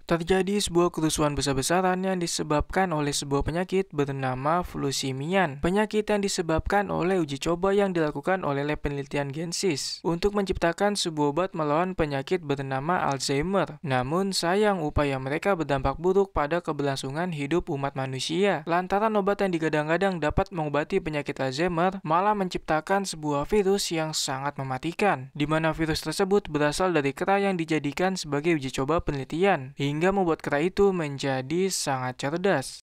Terjadi sebuah kerusuhan besar-besaran yang disebabkan oleh sebuah penyakit bernama flu simian. Penyakit yang disebabkan oleh uji coba yang dilakukan oleh lab penelitian Gensis untuk menciptakan sebuah obat melawan penyakit bernama Alzheimer. Namun sayang upaya mereka berdampak buruk pada keberlangsungan hidup umat manusia. Lantaran obat yang digadang-gadang dapat mengobati penyakit Alzheimer malah menciptakan sebuah virus yang sangat mematikan, di mana virus tersebut berasal dari kera yang dijadikan sebagai uji coba penelitian, hingga membuat kera itu menjadi sangat cerdas.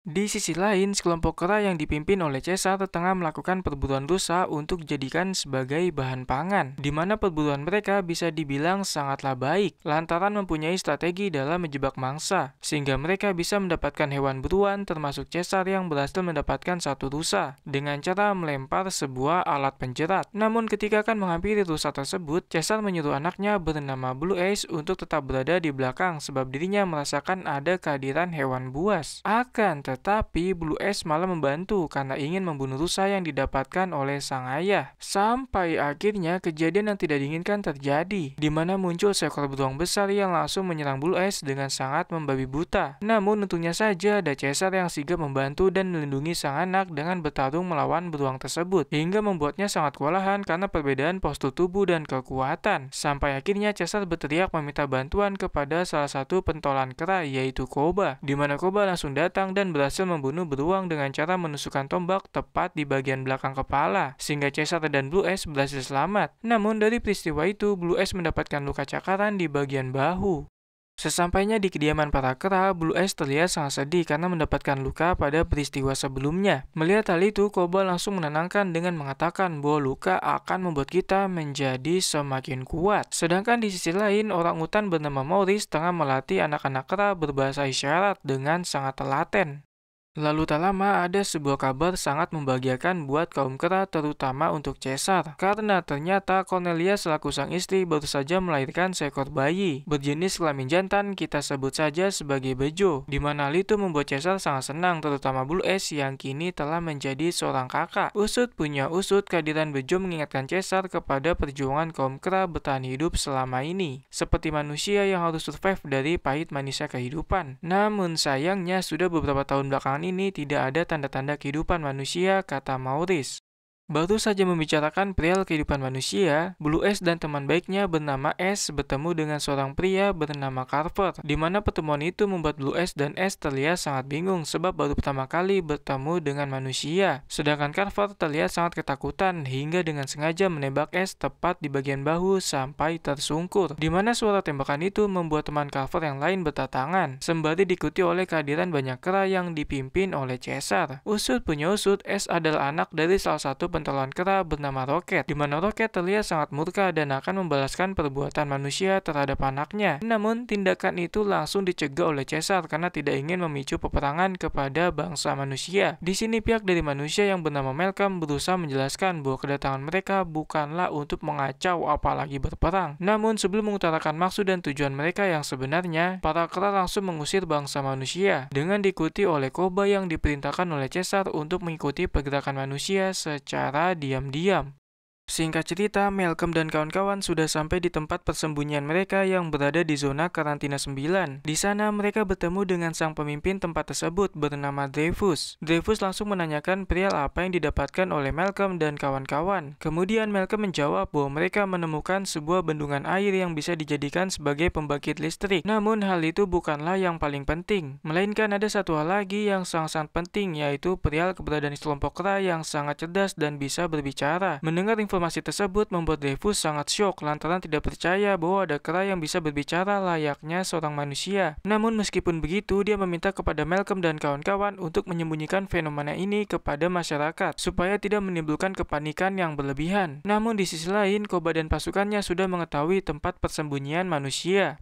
Di sisi lain, sekelompok kera yang dipimpin oleh Caesar tengah melakukan perburuan rusa untuk dijadikan sebagai bahan pangan, di mana perburuan mereka bisa dibilang sangatlah baik, lantaran mempunyai strategi dalam menjebak mangsa, sehingga mereka bisa mendapatkan hewan buruan termasuk Caesar yang berhasil mendapatkan satu rusa, dengan cara melempar sebuah alat penjerat. Namun ketika akan menghampiri rusa tersebut, Caesar menyuruh anaknya bernama Blue Ace untuk tetap berada di belakang sebab dirinya merasakan ada kehadiran hewan buas. Tetapi Blue Ace malah membantu karena ingin membunuh rusa yang didapatkan oleh sang ayah. Sampai akhirnya kejadian yang tidak diinginkan terjadi, di mana muncul seekor beruang besar yang langsung menyerang Blue Ace dengan sangat membabi buta. Namun untungnya saja ada Caesar yang sigap membantu dan melindungi sang anak dengan bertarung melawan beruang tersebut, hingga membuatnya sangat kewalahan karena perbedaan postur tubuh dan kekuatan. Sampai akhirnya Caesar berteriak meminta bantuan kepada salah satu pentolan kera yaitu Koba, di mana Koba langsung datang dan berhasil membunuh beruang dengan cara menusukkan tombak tepat di bagian belakang kepala, sehingga Caesar dan Blue Ace berhasil selamat. Namun dari peristiwa itu, Blue Ace mendapatkan luka cakaran di bagian bahu. Sesampainya di kediaman para kera, Blue Ace terlihat sangat sedih karena mendapatkan luka pada peristiwa sebelumnya. Melihat hal itu, Koba langsung menenangkan dengan mengatakan bahwa luka akan membuat kita menjadi semakin kuat. Sedangkan di sisi lain, orang utan bernama Maurice tengah melatih anak-anak kera berbahasa isyarat dengan sangat telaten. Lalu tak lama ada sebuah kabar sangat membahagiakan buat kaum kera terutama untuk Caesar, karena ternyata Cornelia selaku sang istri baru saja melahirkan seekor bayi berjenis kelamin jantan, kita sebut saja sebagai Bejo, di mana hal itu membuat Caesar sangat senang, terutama Blue Ace yang kini telah menjadi seorang kakak. Usut punya usut, kehadiran Bejo mengingatkan Caesar kepada perjuangan kaum kera bertahan hidup selama ini, seperti manusia yang harus survive dari pahit manisnya kehidupan. Namun sayangnya sudah beberapa tahun belakangan ini tidak ada tanda-tanda kehidupan manusia, kata Maurice. Baru saja membicarakan perihal kehidupan manusia, Blue Ace dan teman baiknya bernama Ace bertemu dengan seorang pria bernama Carver, di mana pertemuan itu membuat Blue Ace dan Ace terlihat sangat bingung sebab baru pertama kali bertemu dengan manusia. Sedangkan Carver terlihat sangat ketakutan hingga dengan sengaja menembak Ace tepat di bagian bahu sampai tersungkur, di mana suara tembakan itu membuat teman Carver yang lain berdatangan, sembari diikuti oleh kehadiran banyak kera yang dipimpin oleh Caesar. Usut punya usut, Ace adalah anak dari salah satu pentolan kera bernama Rocket, di mana Rocket terlihat sangat murka dan akan membalaskan perbuatan manusia terhadap anaknya. Namun tindakan itu langsung dicegah oleh Caesar karena tidak ingin memicu peperangan kepada bangsa manusia. Di sini pihak dari manusia yang bernama Malcolm berusaha menjelaskan bahwa kedatangan mereka bukanlah untuk mengacau apalagi berperang. Namun sebelum mengutarakan maksud dan tujuan mereka yang sebenarnya, para kera langsung mengusir bangsa manusia dengan diikuti oleh Koba yang diperintahkan oleh Caesar untuk mengikuti pergerakan manusia secara diam-diam. Singkat cerita, Malcolm dan kawan-kawan sudah sampai di tempat persembunyian mereka yang berada di zona karantina 9. Di sana mereka bertemu dengan sang pemimpin tempat tersebut bernama Dreyfus. Dreyfus langsung menanyakan perihal apa yang didapatkan oleh Malcolm dan kawan-kawan. Kemudian Malcolm menjawab bahwa mereka menemukan sebuah bendungan air yang bisa dijadikan sebagai pembangkit listrik. Namun hal itu bukanlah yang paling penting, melainkan ada satu hal lagi yang sangat-sangat penting, yaitu perihal keberadaan kelompok kera yang sangat cerdas dan bisa berbicara. Mendengar informasi tersebut membuat Dreyfus sangat syok lantaran tidak percaya bahwa ada kera yang bisa berbicara layaknya seorang manusia. Namun meskipun begitu, dia meminta kepada Malcolm dan kawan-kawan untuk menyembunyikan fenomena ini kepada masyarakat supaya tidak menimbulkan kepanikan yang berlebihan. Namun di sisi lain, Koba dan pasukannya sudah mengetahui tempat persembunyian manusia.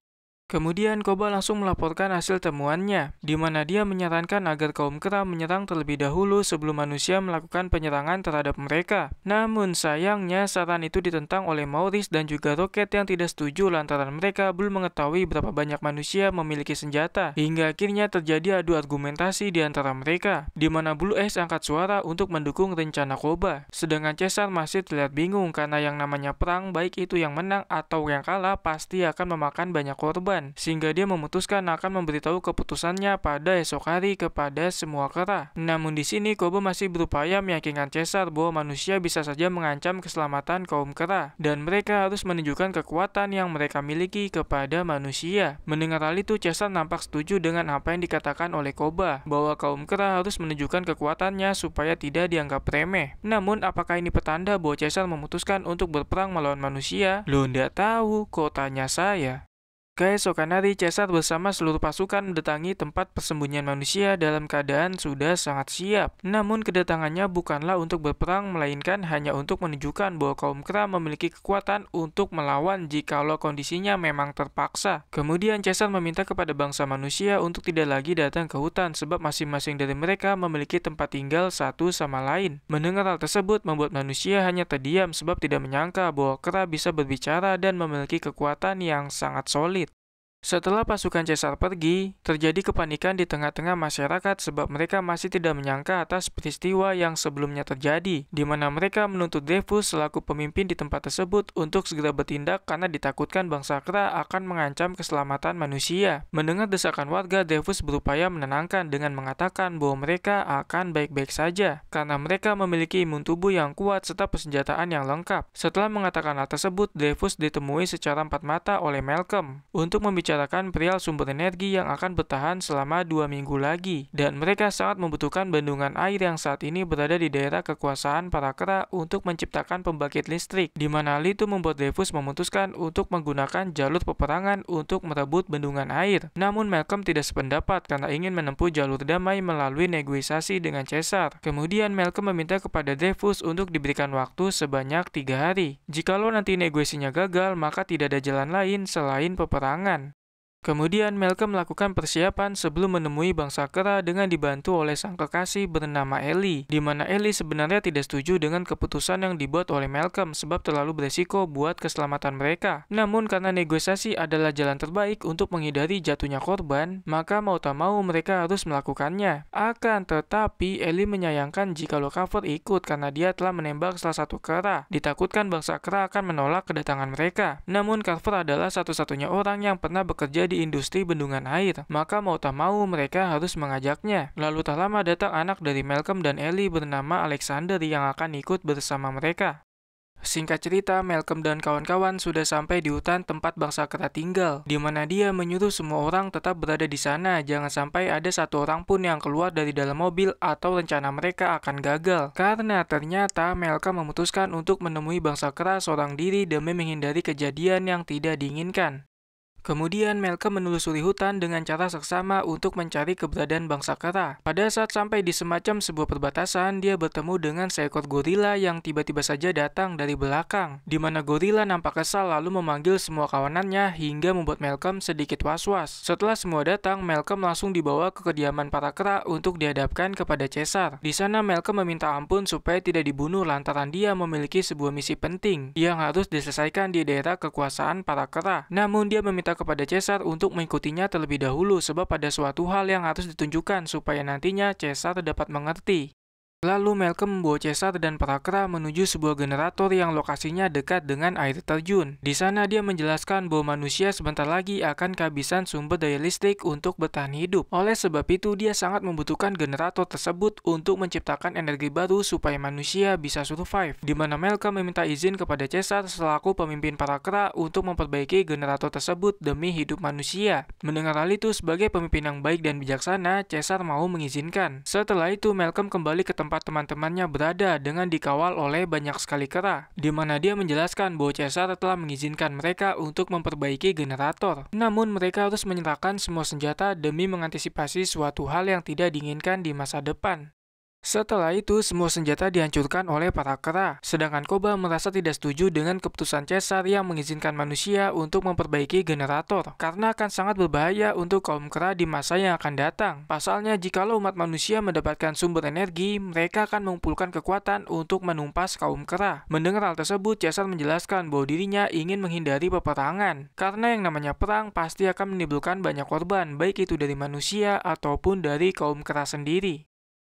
Kemudian Koba langsung melaporkan hasil temuannya, di mana dia menyarankan agar kaum kera menyerang terlebih dahulu sebelum manusia melakukan penyerangan terhadap mereka. Namun sayangnya saran itu ditentang oleh Maurice dan juga Rocket yang tidak setuju lantaran mereka belum mengetahui berapa banyak manusia memiliki senjata, hingga akhirnya terjadi adu argumentasi di antara mereka, di mana Blue Ace angkat suara untuk mendukung rencana Koba. Sedangkan Caesar masih terlihat bingung karena yang namanya perang, baik itu yang menang atau yang kalah, pasti akan memakan banyak korban. Koban, sehingga dia memutuskan akan memberitahu keputusannya pada esok hari kepada semua kera. Namun di sini Koba masih berupaya meyakinkan Caesar bahwa manusia bisa saja mengancam keselamatan kaum kera, dan mereka harus menunjukkan kekuatan yang mereka miliki kepada manusia. Mendengar hal itu, Caesar nampak setuju dengan apa yang dikatakan oleh Koba, bahwa kaum kera harus menunjukkan kekuatannya supaya tidak dianggap remeh. Namun, apakah ini petanda bahwa Caesar memutuskan untuk berperang melawan manusia? Lo ndak tahu, kok tanya saya? Keesokan hari, Caesar bersama seluruh pasukan mendatangi tempat persembunyian manusia dalam keadaan sudah sangat siap. Namun kedatangannya bukanlah untuk berperang, melainkan hanya untuk menunjukkan bahwa kaum kera memiliki kekuatan untuk melawan jikalau kondisinya memang terpaksa. Kemudian Caesar meminta kepada bangsa manusia untuk tidak lagi datang ke hutan, sebab masing-masing dari mereka memiliki tempat tinggal satu sama lain. Mendengar hal tersebut membuat manusia hanya terdiam, sebab tidak menyangka bahwa kera bisa berbicara dan memiliki kekuatan yang sangat solid. Setelah pasukan Caesar pergi, terjadi kepanikan di tengah-tengah masyarakat sebab mereka masih tidak menyangka atas peristiwa yang sebelumnya terjadi, di mana mereka menuntut Dreyfus selaku pemimpin di tempat tersebut untuk segera bertindak karena ditakutkan bangsa kera akan mengancam keselamatan manusia. Mendengar desakan warga, Dreyfus berupaya menenangkan dengan mengatakan bahwa mereka akan baik-baik saja, karena mereka memiliki imun tubuh yang kuat serta persenjataan yang lengkap. Setelah mengatakan hal tersebut, Dreyfus ditemui secara empat mata oleh Malcolm untuk membicarakan perihal sumber energi yang akan bertahan selama 2 minggu lagi, dan mereka sangat membutuhkan bendungan air yang saat ini berada di daerah kekuasaan para kera untuk menciptakan pembangkit listrik, di mana hal itu membuat Dreyfus memutuskan untuk menggunakan jalur peperangan untuk merebut bendungan air. Namun Malcolm tidak sependapat karena ingin menempuh jalur damai melalui negosiasi dengan Caesar. Kemudian Malcolm meminta kepada Dreyfus untuk diberikan waktu sebanyak 3 hari. Jikalau nanti negosiasinya gagal, maka tidak ada jalan lain selain peperangan. Kemudian Malcolm melakukan persiapan sebelum menemui bangsa kera dengan dibantu oleh sang kekasih bernama Ellie, di mana Ellie sebenarnya tidak setuju dengan keputusan yang dibuat oleh Malcolm sebab terlalu beresiko buat keselamatan mereka. Namun karena negosiasi adalah jalan terbaik untuk menghindari jatuhnya korban, maka mau tak mau mereka harus melakukannya. Akan tetapi Ellie menyayangkan jikalau Carver ikut karena dia telah menembak salah satu kera. Ditakutkan bangsa kera akan menolak kedatangan mereka. Namun Carver adalah satu-satunya orang yang pernah bekerja di industri bendungan air, maka mau tak mau mereka harus mengajaknya. Lalu tak lama datang anak dari Malcolm dan Ellie bernama Alexander yang akan ikut bersama mereka. Singkat cerita, Malcolm dan kawan-kawan sudah sampai di hutan tempat bangsa kera tinggal, di mana dia menyuruh semua orang tetap berada di sana, jangan sampai ada satu orang pun yang keluar dari dalam mobil atau rencana mereka akan gagal. Karena ternyata Malcolm memutuskan untuk menemui bangsa kera seorang diri demi menghindari kejadian yang tidak diinginkan. Kemudian Malcolm menelusuri hutan dengan cara seksama untuk mencari keberadaan bangsa kera. Pada saat sampai di semacam sebuah perbatasan, dia bertemu dengan seekor gorila yang tiba-tiba saja datang dari belakang, di mana gorila nampak kesal lalu memanggil semua kawanannya hingga membuat Malcolm sedikit was-was. Setelah semua datang, Malcolm langsung dibawa ke kediaman para kera untuk dihadapkan kepada Caesar. Di sana Malcolm meminta ampun supaya tidak dibunuh lantaran dia memiliki sebuah misi penting yang harus diselesaikan di daerah kekuasaan para kera. Namun dia meminta kepada Caesar untuk mengikutinya terlebih dahulu sebab ada suatu hal yang harus ditunjukkan supaya nantinya Caesar dapat mengerti. Lalu Malcolm membawa Caesar dan para kera menuju sebuah generator yang lokasinya dekat dengan air terjun. Di sana dia menjelaskan bahwa manusia sebentar lagi akan kehabisan sumber daya listrik untuk bertahan hidup. Oleh sebab itu dia sangat membutuhkan generator tersebut untuk menciptakan energi baru supaya manusia bisa survive. Di mana Malcolm meminta izin kepada Caesar selaku pemimpin para kera untuk memperbaiki generator tersebut demi hidup manusia. Mendengar hal itu, sebagai pemimpin yang baik dan bijaksana, Caesar mau mengizinkan. Setelah itu Malcolm kembali ke tempat teman-temannya berada dengan dikawal oleh banyak sekali kera, di mana dia menjelaskan bahwa Caesar telah mengizinkan mereka untuk memperbaiki generator. Namun mereka harus menyerahkan semua senjata demi mengantisipasi suatu hal yang tidak diinginkan di masa depan. Setelah itu, semua senjata dihancurkan oleh para kera. Sedangkan Koba merasa tidak setuju dengan keputusan Caesar yang mengizinkan manusia untuk memperbaiki generator, karena akan sangat berbahaya untuk kaum kera di masa yang akan datang. Pasalnya, jikalau umat manusia mendapatkan sumber energi, mereka akan mengumpulkan kekuatan untuk menumpas kaum kera. Mendengar hal tersebut, Caesar menjelaskan bahwa dirinya ingin menghindari peperangan, karena yang namanya perang pasti akan menimbulkan banyak korban, baik itu dari manusia ataupun dari kaum kera sendiri.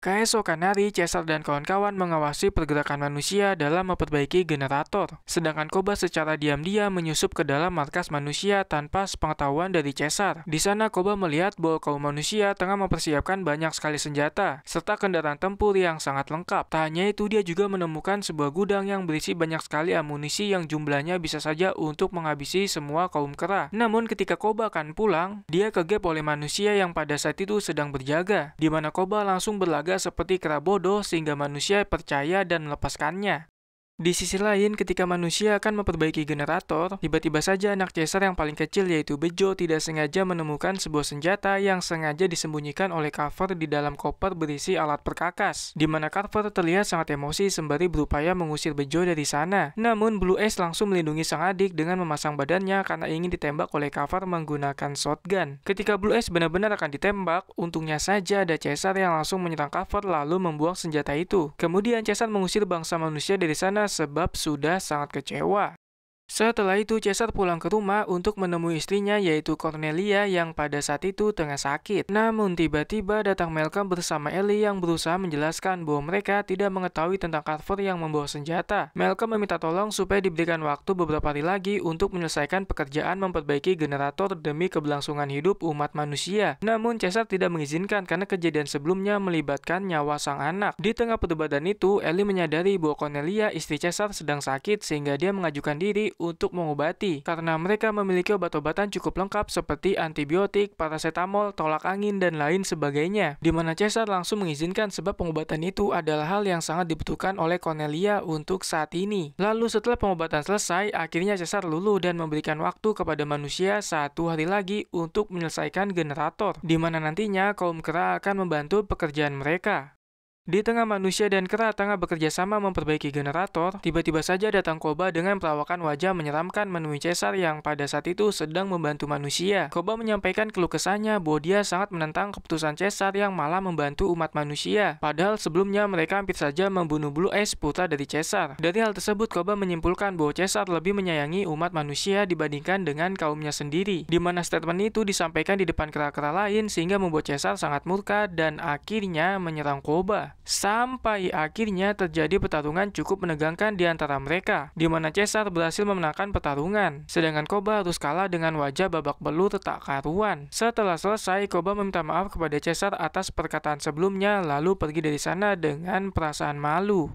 Keesokan hari, Caesar dan kawan-kawan mengawasi pergerakan manusia dalam memperbaiki generator. Sedangkan Koba secara diam-diam menyusup ke dalam markas manusia tanpa sepengetahuan dari Caesar. Di sana Koba melihat bahwa kaum manusia tengah mempersiapkan banyak sekali senjata, serta kendaraan tempur yang sangat lengkap. Tak hanya itu, dia juga menemukan sebuah gudang yang berisi banyak sekali amunisi yang jumlahnya bisa saja untuk menghabisi semua kaum kera. Namun ketika Koba akan pulang, dia kegep oleh manusia yang pada saat itu sedang berjaga, di mana Koba langsung berlagak seperti kera bodoh sehingga manusia percaya dan melepaskannya. Di sisi lain, ketika manusia akan memperbaiki generator, tiba-tiba saja anak Caesar yang paling kecil yaitu Bejo tidak sengaja menemukan sebuah senjata yang sengaja disembunyikan oleh Carver di dalam koper berisi alat perkakas, di mana Carver terlihat sangat emosi sembari berupaya mengusir Bejo dari sana. Namun Blue Ace langsung melindungi sang adik dengan memasang badannya karena ingin ditembak oleh Carver menggunakan shotgun. Ketika Blue Ace benar-benar akan ditembak, untungnya saja ada Caesar yang langsung menyerang Carver lalu membuang senjata itu. Kemudian Caesar mengusir bangsa manusia dari sana sebab sudah sangat kecewa. Setelah itu, Caesar pulang ke rumah untuk menemui istrinya yaitu Cornelia yang pada saat itu tengah sakit. Namun tiba-tiba datang Malcolm bersama Ellie yang berusaha menjelaskan bahwa mereka tidak mengetahui tentang Carver yang membawa senjata. Malcolm meminta tolong supaya diberikan waktu beberapa hari lagi untuk menyelesaikan pekerjaan memperbaiki generator demi keberlangsungan hidup umat manusia. Namun Caesar tidak mengizinkan karena kejadian sebelumnya melibatkan nyawa sang anak. Di tengah perdebatan itu, Ellie menyadari bahwa Cornelia, istri Caesar, sedang sakit sehingga dia mengajukan diri untuk mengobati karena mereka memiliki obat-obatan cukup lengkap seperti antibiotik, paracetamol, tolak angin, dan lain sebagainya. Di mana Caesar langsung mengizinkan sebab pengobatan itu adalah hal yang sangat dibutuhkan oleh Cornelia untuk saat ini. Lalu setelah pengobatan selesai, akhirnya Caesar luluh dan memberikan waktu kepada manusia 1 hari lagi untuk menyelesaikan generator, di mana nantinya kaum kera akan membantu pekerjaan mereka. Di tengah manusia dan kera tengah bekerja sama memperbaiki generator, tiba-tiba saja datang Koba dengan perawakan wajah menyeramkan menemui Caesar yang pada saat itu sedang membantu manusia. Koba menyampaikan keluh kesahnya bahwa dia sangat menentang keputusan Caesar yang malah membantu umat manusia. Padahal sebelumnya mereka hampir saja membunuh Blue Ace, putra dari Caesar. Dari hal tersebut, Koba menyimpulkan bahwa Caesar lebih menyayangi umat manusia dibandingkan dengan kaumnya sendiri. Di mana statement itu disampaikan di depan kera-kera lain sehingga membuat Caesar sangat murka dan akhirnya menyerang Koba. Sampai akhirnya terjadi pertarungan cukup menegangkan di antara mereka, di mana Caesar berhasil memenangkan pertarungan, sedangkan Koba harus kalah dengan wajah babak belur tak karuan. Setelah selesai, Koba meminta maaf kepada Caesar atas perkataan sebelumnya, lalu pergi dari sana dengan perasaan malu.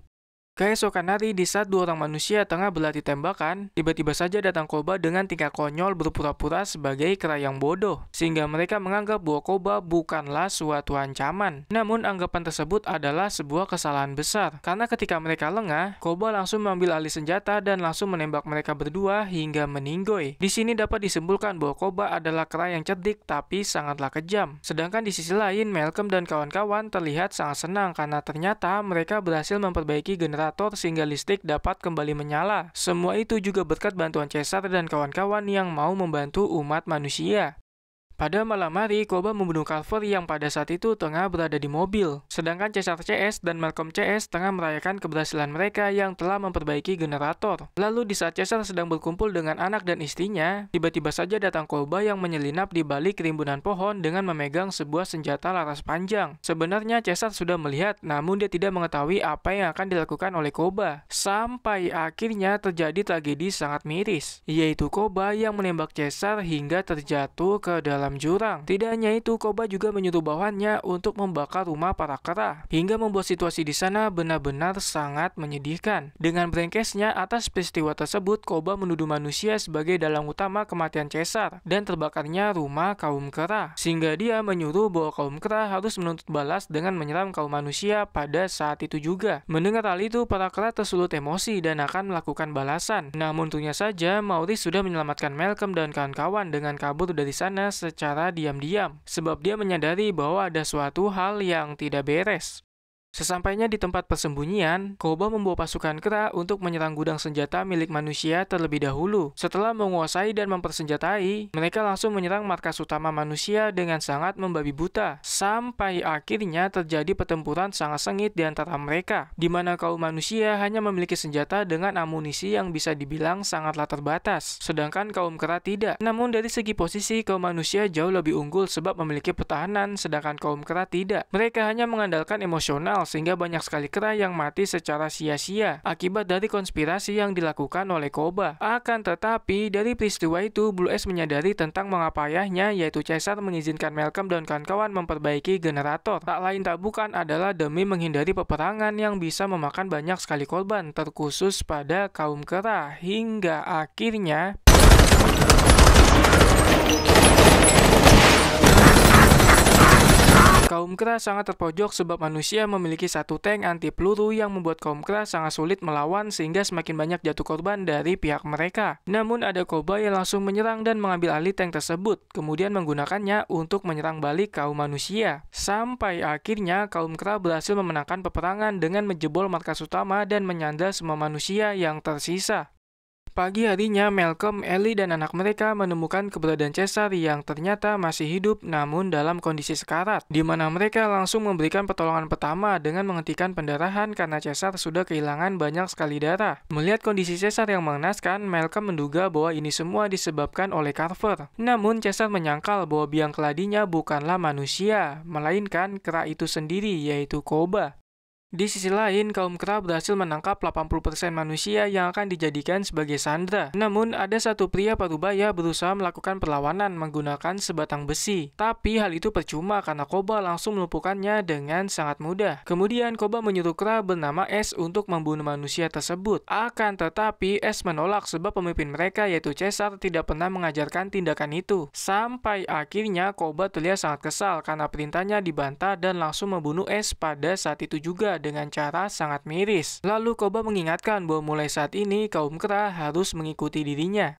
Keesokan hari, di saat 2 orang manusia tengah berlatih tembakan, tiba-tiba saja datang Koba dengan tingkah konyol berpura-pura sebagai kera yang bodoh, sehingga mereka menganggap bahwa Koba bukanlah suatu ancaman. Namun anggapan tersebut adalah sebuah kesalahan besar, karena ketika mereka lengah, Koba langsung mengambil alih senjata dan langsung menembak mereka berdua hingga meninggoy. Di sini dapat disimpulkan bahwa Koba adalah kera yang cerdik tapi sangatlah kejam. Sedangkan di sisi lain, Malcolm dan kawan-kawan terlihat sangat senang karena ternyata mereka berhasil memperbaiki generator sehingga listrik dapat kembali menyala. Semua itu juga berkat bantuan Caesar dan kawan-kawan yang mau membantu umat manusia. Pada malam hari, Koba membunuh Carver yang pada saat itu tengah berada di mobil. Sedangkan Caesar CS dan Malcolm CS tengah merayakan keberhasilan mereka yang telah memperbaiki generator. Lalu di saat Caesar sedang berkumpul dengan anak dan istrinya, tiba-tiba saja datang Koba yang menyelinap di balik rimbunan pohon dengan memegang sebuah senjata laras panjang. Sebenarnya Caesar sudah melihat, namun dia tidak mengetahui apa yang akan dilakukan oleh Koba. Sampai akhirnya terjadi tragedi sangat miris, yaitu Koba yang menembak Caesar hingga terjatuh ke dalam jurang. Tidak hanya itu, Koba juga menyuruh bawahannya untuk membakar rumah para kera, hingga membuat situasi di sana benar-benar sangat menyedihkan. Dengan brengkesnya atas peristiwa tersebut, Koba menuduh manusia sebagai dalang utama kematian Caesar dan terbakarnya rumah kaum kera, sehingga dia menyuruh bahwa kaum kera harus menuntut balas dengan menyerang kaum manusia pada saat itu juga. Mendengar hal itu, para kera tersulut emosi dan akan melakukan balasan. Namun untungnya saja, Maurice sudah menyelamatkan Malcolm dan kawan-kawan dengan kabur dari sana secara diam-diam, sebab dia menyadari bahwa ada suatu hal yang tidak beres. Sesampainya di tempat persembunyian, Koba membawa pasukan kera untuk menyerang gudang senjata milik manusia terlebih dahulu. Setelah menguasai dan mempersenjatai, mereka langsung menyerang markas utama manusia dengan sangat membabi buta. Sampai akhirnya terjadi pertempuran sangat sengit di antara mereka, di mana kaum manusia hanya memiliki senjata dengan amunisi yang bisa dibilang sangatlah terbatas, sedangkan kaum kera tidak. Namun dari segi posisi, kaum manusia jauh lebih unggul sebab memiliki pertahanan, sedangkan kaum kera tidak. Mereka hanya mengandalkan emosional, sehingga banyak sekali kera yang mati secara sia-sia akibat dari konspirasi yang dilakukan oleh Koba. Akan tetapi, dari peristiwa itu, Blue Ace menyadari tentang mengapa ayahnya, yaitu Caesar, mengizinkan Malcolm dan kawan-kawan memperbaiki generator. Tak lain tak bukan adalah demi menghindari peperangan yang bisa memakan banyak sekali korban, terkhusus pada kaum kera, hingga akhirnya kaum kera sangat terpojok sebab manusia memiliki satu tank anti peluru yang membuat kaum kera sangat sulit melawan sehingga semakin banyak jatuh korban dari pihak mereka. Namun ada Koba yang langsung menyerang dan mengambil alih tank tersebut, kemudian menggunakannya untuk menyerang balik kaum manusia. Sampai akhirnya kaum kera berhasil memenangkan peperangan dengan menjebol markas utama dan menyandra semua manusia yang tersisa. Pagi harinya, Malcolm, Ellie, dan anak mereka menemukan keberadaan Caesar yang ternyata masih hidup namun dalam kondisi sekarat, di mana mereka langsung memberikan pertolongan pertama dengan menghentikan pendarahan karena Caesar sudah kehilangan banyak sekali darah. Melihat kondisi Caesar yang mengenaskan, Malcolm menduga bahwa ini semua disebabkan oleh Carver. Namun Caesar menyangkal bahwa biang keladinya bukanlah manusia, melainkan kera itu sendiri, yaitu Koba. Di sisi lain, kaum kera berhasil menangkap 80% manusia yang akan dijadikan sebagai sandera. Namun, ada satu pria parubaya berusaha melakukan perlawanan menggunakan sebatang besi. Tapi hal itu percuma karena Koba langsung melumpuhkannya dengan sangat mudah. Kemudian, Koba menyuruh kera bernama S untuk membunuh manusia tersebut. Akan tetapi, S menolak sebab pemimpin mereka yaitu Caesar tidak pernah mengajarkan tindakan itu. Sampai akhirnya, Koba terlihat sangat kesal karena perintahnya dibantah dan langsung membunuh S pada saat itu juga dengan cara sangat miris. Lalu Koba mengingatkan bahwa mulai saat ini kaum kera harus mengikuti dirinya.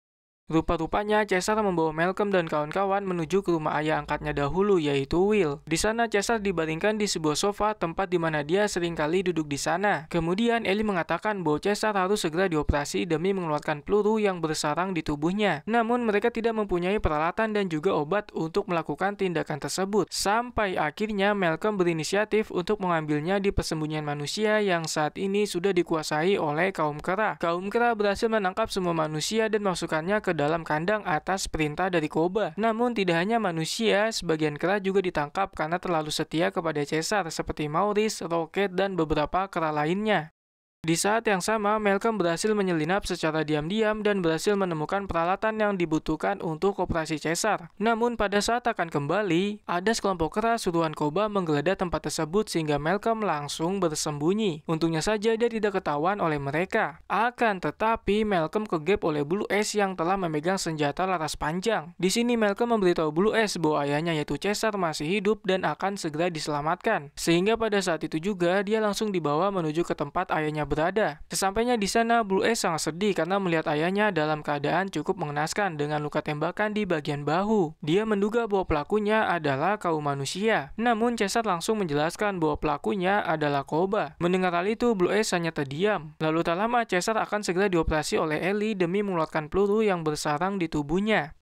Rupa-rupanya Caesar membawa Malcolm dan kawan-kawan menuju ke rumah ayah angkatnya dahulu, yaitu Will. Di sana Caesar dibaringkan di sebuah sofa, tempat di mana dia seringkali duduk di sana. Kemudian Ellie mengatakan bahwa Caesar harus segera dioperasi demi mengeluarkan peluru yang bersarang di tubuhnya. Namun mereka tidak mempunyai peralatan dan juga obat untuk melakukan tindakan tersebut. Sampai akhirnya Malcolm berinisiatif untuk mengambilnya di persembunyian manusia yang saat ini sudah dikuasai oleh kaum kera. Kaum kera berhasil menangkap semua manusia dan masukkannya ke dalam kandang atas perintah dari Koba. Namun tidak hanya manusia, sebagian kera juga ditangkap karena terlalu setia kepada Caesar seperti Maurice, Rocket, dan beberapa kera lainnya. Di saat yang sama, Malcolm berhasil menyelinap secara diam-diam dan berhasil menemukan peralatan yang dibutuhkan untuk operasi Caesar. Namun pada saat akan kembali, ada sekelompok kera suruhan Koba menggeledah tempat tersebut sehingga Malcolm langsung bersembunyi. Untungnya saja dia tidak ketahuan oleh mereka. Akan tetapi, Malcolm kegep oleh Blue Ace yang telah memegang senjata laras panjang. Di sini Malcolm memberitahu Blue Ace bahwa ayahnya yaitu Caesar masih hidup dan akan segera diselamatkan. Sehingga pada saat itu juga dia langsung dibawa menuju ke tempat ayahnya berada. Sesampainya di sana, Blue Ace sangat sedih karena melihat ayahnya dalam keadaan cukup mengenaskan dengan luka tembakan di bagian bahu. Dia menduga bahwa pelakunya adalah kaum manusia. Namun Caesar langsung menjelaskan bahwa pelakunya adalah Koba. Mendengar hal itu, Blue Ace hanya terdiam. Lalu tak lama Caesar akan segera dioperasi oleh Ellie demi mengeluarkan peluru yang bersarang di tubuhnya.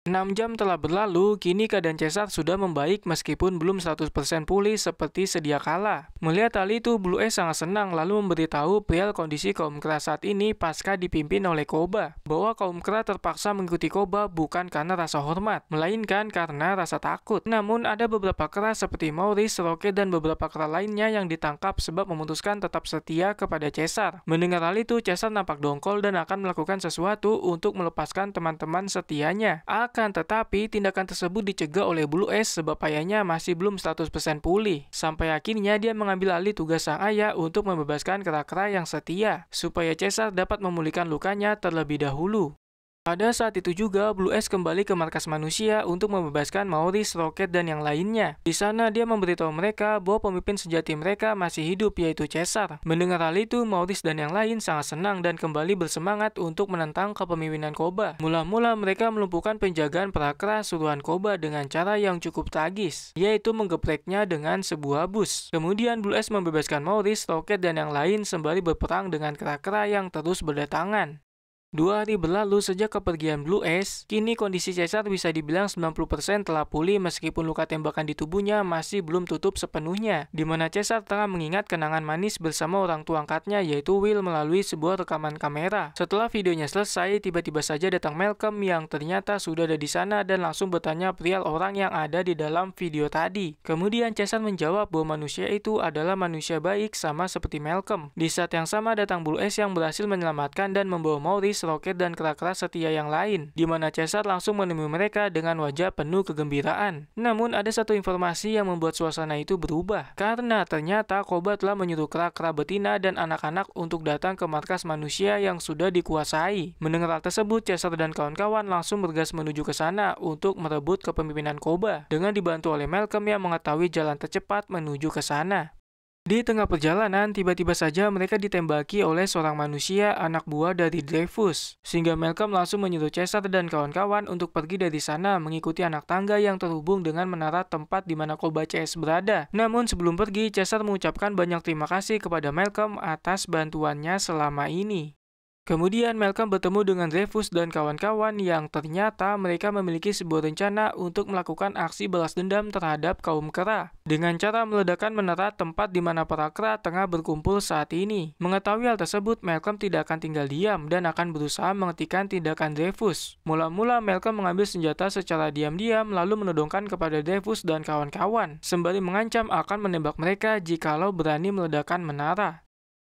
6 jam telah berlalu, kini keadaan Caesar sudah membaik meskipun belum 100% pulih seperti sedia kala. Melihat hal itu, Blue Ace sangat senang lalu memberitahu perihal kondisi kaum kera saat ini pasca dipimpin oleh Koba, bahwa kaum kera terpaksa mengikuti Koba bukan karena rasa hormat, melainkan karena rasa takut. Namun ada beberapa kera seperti Maurice, Rocket, dan beberapa kera lainnya yang ditangkap sebab memutuskan tetap setia kepada Caesar. Mendengar hal itu, Caesar nampak dongkol dan akan melakukan sesuatu untuk melepaskan teman-teman setianya. Akan tetapi, tindakan tersebut dicegah oleh Blue Ace sebab ayahnya masih belum 100% pulih. Sampai akhirnya dia mengambil alih tugas sang ayah untuk membebaskan kera-kera yang setia, supaya Caesar dapat memulihkan lukanya terlebih dahulu. Pada saat itu juga, Blue Ace kembali ke markas manusia untuk membebaskan Maurice, Rocket, dan yang lainnya. Di sana dia memberitahu mereka bahwa pemimpin sejati mereka masih hidup, yaitu Caesar. Mendengar hal itu, Maurice dan yang lain sangat senang dan kembali bersemangat untuk menentang kepemimpinan Koba. Mula-mula mereka melumpuhkan penjagaan prakara suruhan Koba dengan cara yang cukup tragis, yaitu menggepreknya dengan sebuah bus. Kemudian Blue Ace membebaskan Maurice, Rocket, dan yang lain sembari berperang dengan kera-kera yang terus berdatangan. 2 hari berlalu sejak kepergian Blue Ace, kini kondisi Caesar bisa dibilang 90% telah pulih meskipun luka tembakan di tubuhnya masih belum tutup sepenuhnya, di mana Caesar tengah mengingat kenangan manis bersama orang tua angkatnya yaitu Will melalui sebuah rekaman kamera. Setelah videonya selesai, tiba-tiba saja datang Malcolm yang ternyata sudah ada di sana dan langsung bertanya perihal orang yang ada di dalam video tadi. Kemudian Caesar menjawab bahwa manusia itu adalah manusia baik sama seperti Malcolm. Di saat yang sama datang Blue Ace yang berhasil menyelamatkan dan membawa Maurice, Rocket, dan kera-kera setia yang lain, di mana Caesar langsung menemui mereka dengan wajah penuh kegembiraan. Namun ada satu informasi yang membuat suasana itu berubah, karena ternyata Koba telah menyuruh kera-kera betina dan anak-anak untuk datang ke markas manusia yang sudah dikuasai. Mendengar hal tersebut, Caesar dan kawan-kawan langsung bergas menuju ke sana untuk merebut kepemimpinan Koba, dengan dibantu oleh Malcolm yang mengetahui jalan tercepat menuju ke sana. Di tengah perjalanan, tiba-tiba saja mereka ditembaki oleh seorang manusia, anak buah dari Dreyfus, sehingga Malcolm langsung menyuruh Caesar dan kawan-kawan untuk pergi dari sana mengikuti anak tangga yang terhubung dengan menara tempat di mana Koba CS berada. Namun sebelum pergi, Caesar mengucapkan banyak terima kasih kepada Malcolm atas bantuannya selama ini. Kemudian Malcolm bertemu dengan Dreyfus dan kawan-kawan yang ternyata mereka memiliki sebuah rencana untuk melakukan aksi balas dendam terhadap kaum kera dengan cara meledakkan menara tempat di mana para kera tengah berkumpul saat ini. Mengetahui hal tersebut, Malcolm tidak akan tinggal diam dan akan berusaha menghentikan tindakan Dreyfus. Mula-mula Malcolm mengambil senjata secara diam-diam lalu menodongkan kepada Dreyfus dan kawan-kawan, sembari mengancam akan menembak mereka jikalau berani meledakkan menara.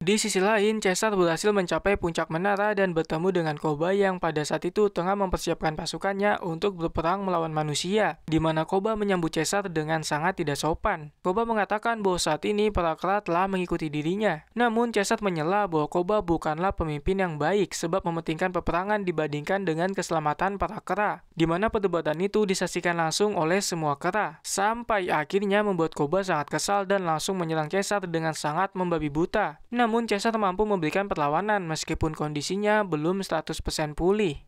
Di sisi lain, Caesar berhasil mencapai puncak menara dan bertemu dengan Koba yang pada saat itu tengah mempersiapkan pasukannya untuk berperang melawan manusia, di mana Koba menyambut Caesar dengan sangat tidak sopan. Koba mengatakan bahwa saat ini para kera telah mengikuti dirinya. Namun Caesar menyela bahwa Koba bukanlah pemimpin yang baik sebab mementingkan peperangan dibandingkan dengan keselamatan para kera, di mana perdebatan itu disaksikan langsung oleh semua kera, sampai akhirnya membuat Koba sangat kesal dan langsung menyerang Caesar dengan sangat membabi buta. Namun Caesar mampu memberikan perlawanan meskipun kondisinya belum 100% pulih.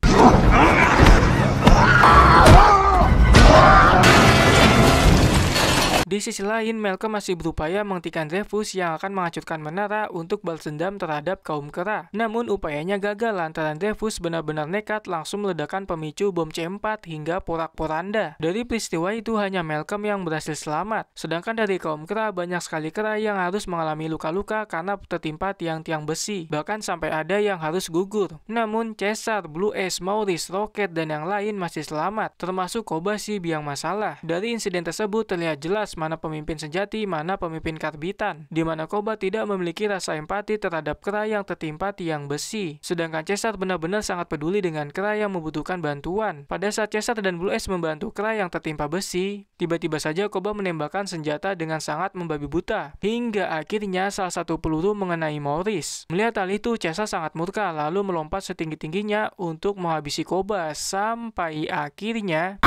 Di sisi lain, Malcolm masih berupaya menghentikan Dreyfus yang akan menghancurkan menara untuk balas dendam terhadap kaum kera. Namun upayanya gagal lantaran Dreyfus benar-benar nekat langsung meledakkan pemicu bom C4 hingga porak-poranda. Dari peristiwa itu hanya Malcolm yang berhasil selamat. Sedangkan dari kaum kera, banyak sekali kera yang harus mengalami luka-luka karena tertimpa tiang-tiang besi. Bahkan sampai ada yang harus gugur. Namun Caesar, Blue Ace, Maurice, Rocket, dan yang lain masih selamat, termasuk Koba si biang masalah. Dari insiden tersebut terlihat jelas mana pemimpin sejati, mana pemimpin karbitan, di mana Koba tidak memiliki rasa empati terhadap kera yang tertimpa tiang besi. Sedangkan Caesar benar-benar sangat peduli dengan kera yang membutuhkan bantuan. Pada saat Caesar dan Blue Ace membantu kera yang tertimpa besi, tiba-tiba saja Koba menembakkan senjata dengan sangat membabi buta, hingga akhirnya salah satu peluru mengenai Maurice. Melihat hal itu, Caesar sangat murka lalu melompat setinggi-tingginya untuk menghabisi Koba, sampai akhirnya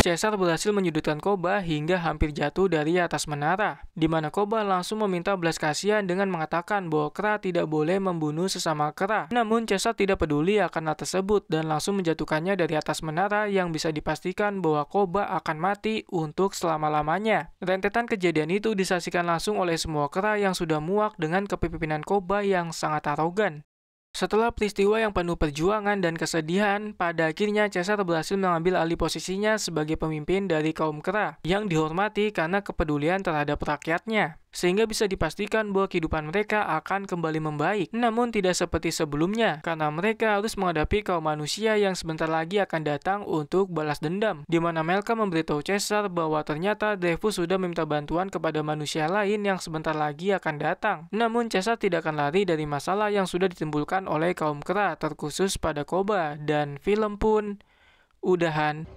Caesar berhasil menyudutkan Koba hingga hampir jatuh dari atas menara, di mana Koba langsung meminta belas kasihan dengan mengatakan bahwa kera tidak boleh membunuh sesama kera. Namun Caesar tidak peduli akan hal tersebut dan langsung menjatuhkannya dari atas menara yang bisa dipastikan bahwa Koba akan mati untuk selama-lamanya. Rentetan kejadian itu disaksikan langsung oleh semua kera yang sudah muak dengan kepemimpinan Koba yang sangat arogan. Setelah peristiwa yang penuh perjuangan dan kesedihan, pada akhirnya Caesar berhasil mengambil alih posisinya sebagai pemimpin dari kaum kera yang dihormati karena kepedulian terhadap rakyatnya, sehingga bisa dipastikan bahwa kehidupan mereka akan kembali membaik. Namun tidak seperti sebelumnya, karena mereka harus menghadapi kaum manusia yang sebentar lagi akan datang untuk balas dendam, di mana Malcolm memberitahu Caesar bahwa ternyata Dreyfus sudah meminta bantuan kepada manusia lain yang sebentar lagi akan datang. Namun Caesar tidak akan lari dari masalah yang sudah ditimbulkan oleh kaum kera, terkhusus pada Koba, dan film pun udahan.